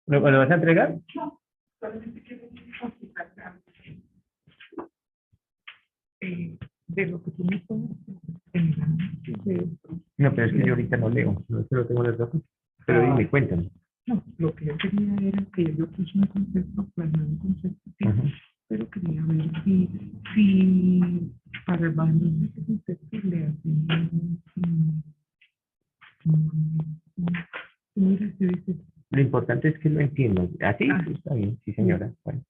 ¿Lo vas a entregar? De lo que tú me pones, No, pero es que yo ahorita no leo, no se lo tengo en el trabajo. Pero dime, cuéntame. no, lo que yo quería era que yo puse un concepto, plasmar un concepto, sí, Ujú. pero quería ver si para el valor de ese concepto le hacen mira, se dice, Lo importante es que lo entiendan. ¿Ah, sí? Ah. Está bien, sí, señora. Bueno.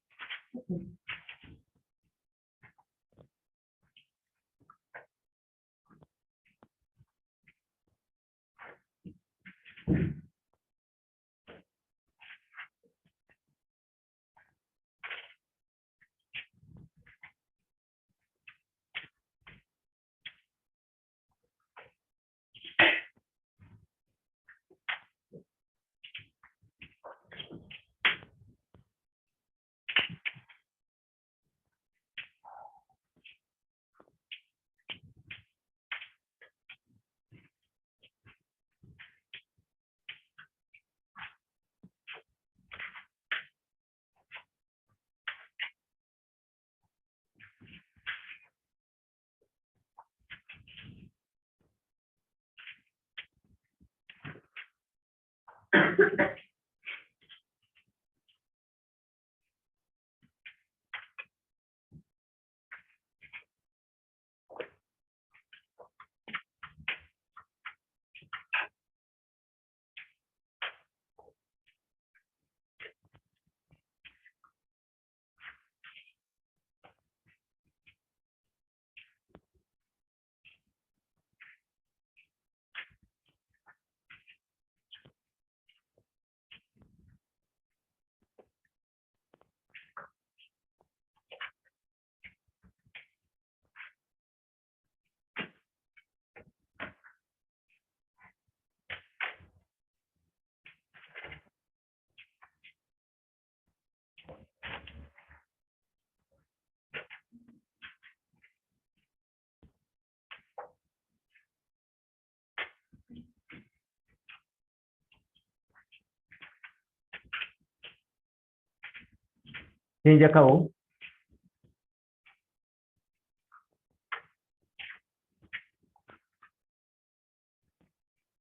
Sí, ya acabó.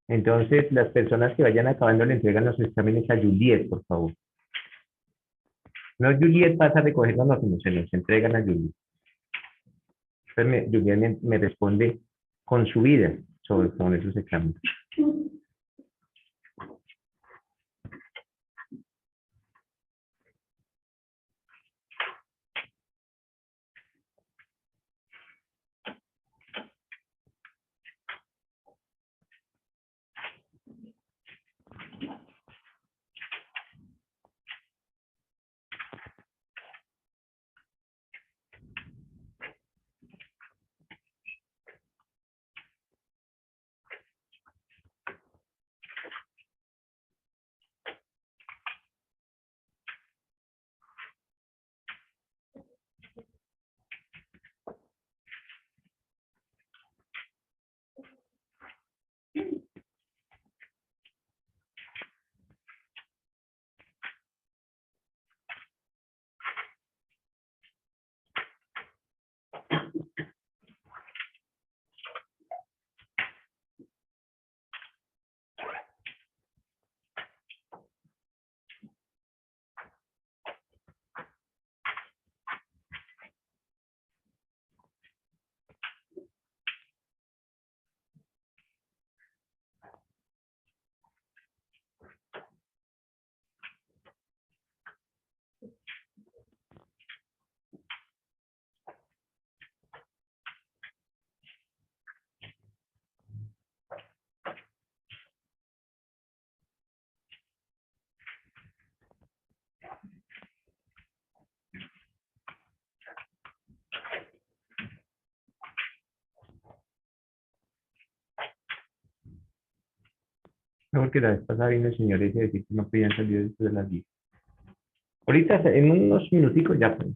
Entonces, las personas que vayan acabando le entregan los exámenes a Juliet, por favor. No, Juliet pasa a recogerlos, no, se los entregan a Juliet. Entonces, Juliet me responde con su vida sobre esos exámenes. No, porque la vez pasada vino el señor ese a decir que no podían salir después de las 10. Ahorita, en unos minuticos ya pues.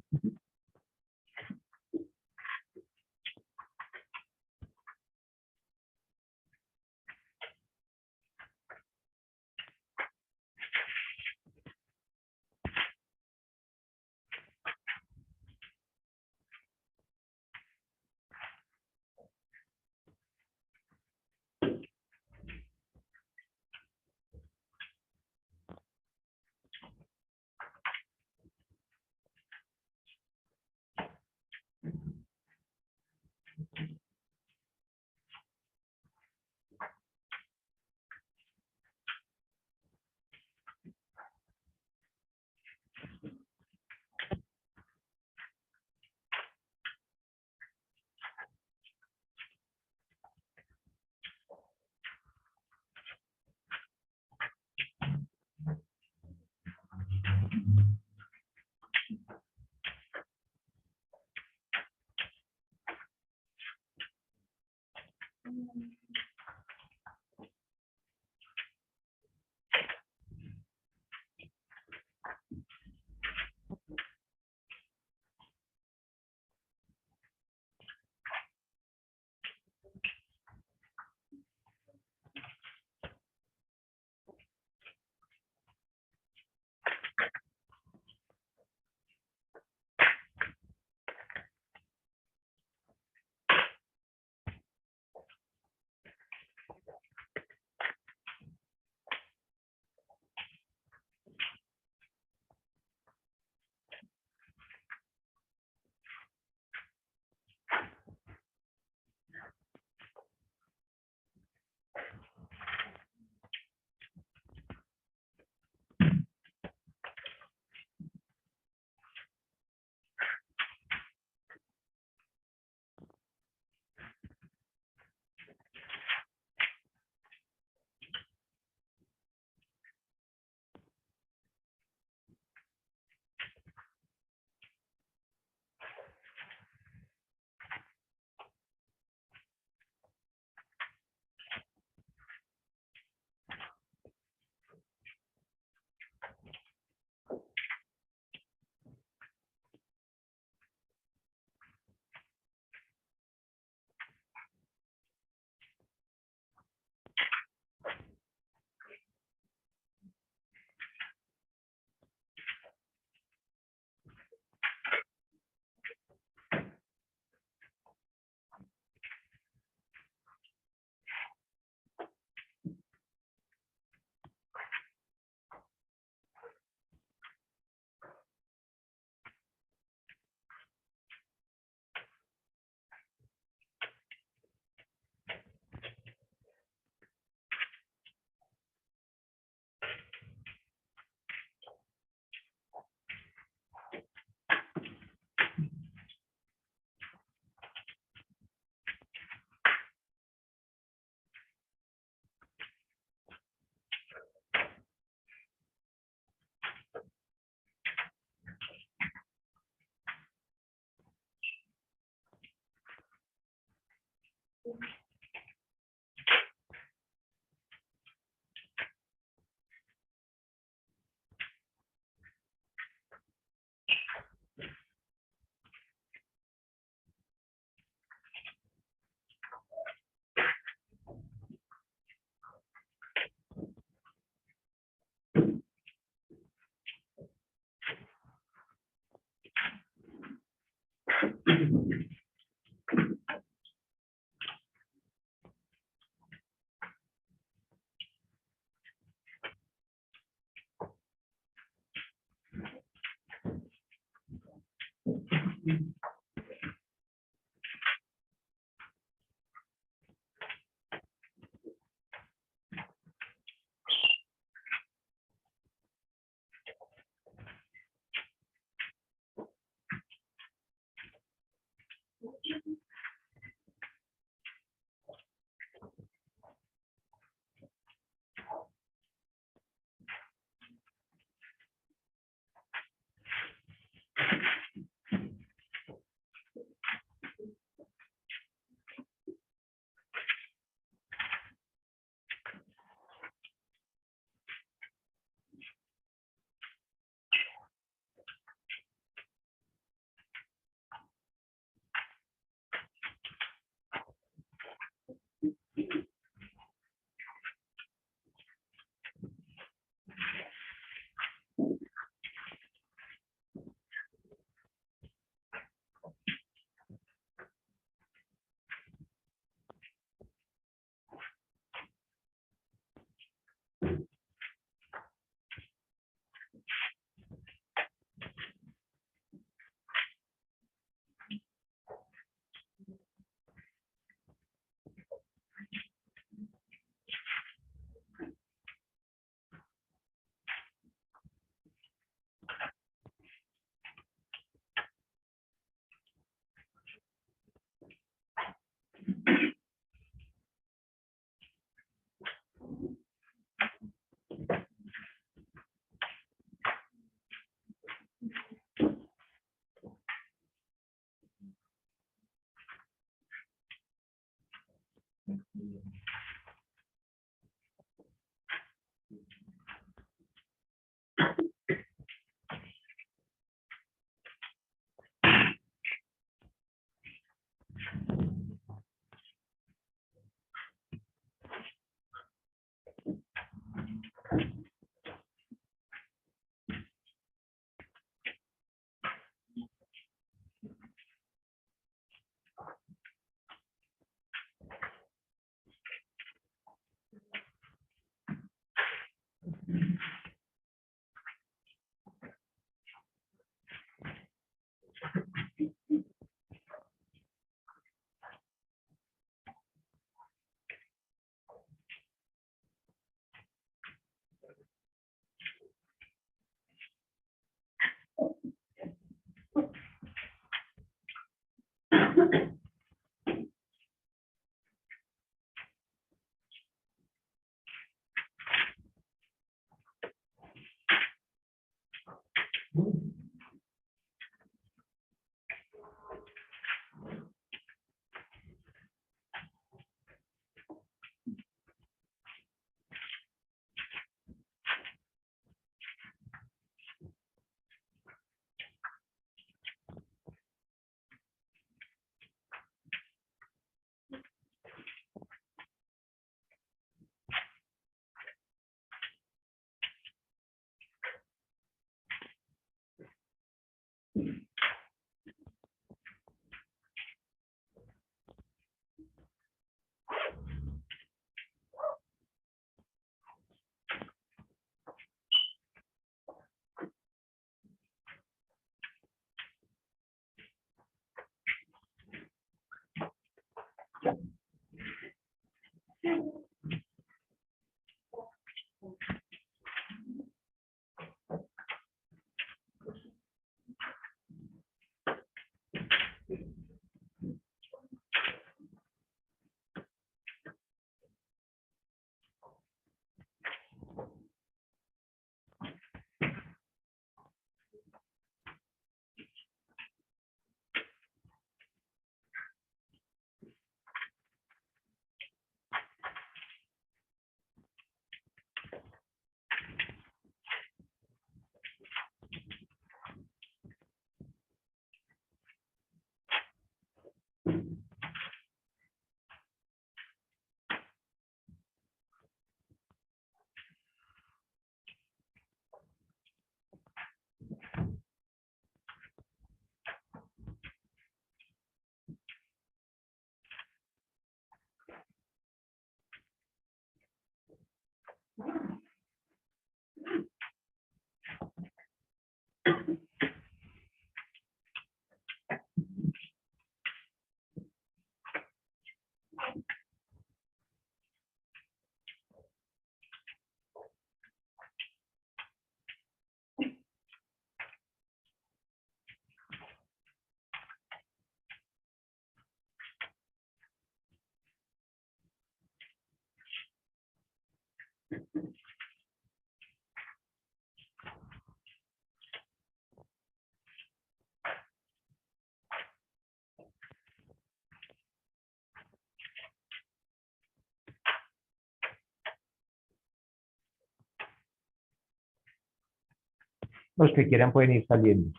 Los que quieran pueden ir saliendo.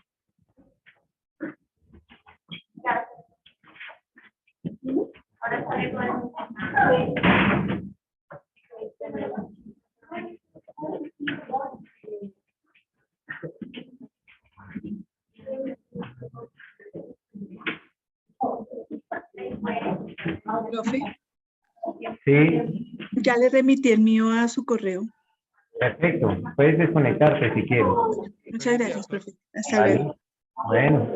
Ahora podemos. Profe, Sí, ya le remití el mío a su correo. perfecto. Puedes desconectarte si quieres. Muchas gracias, profe. Hasta luego. Vale. Bueno.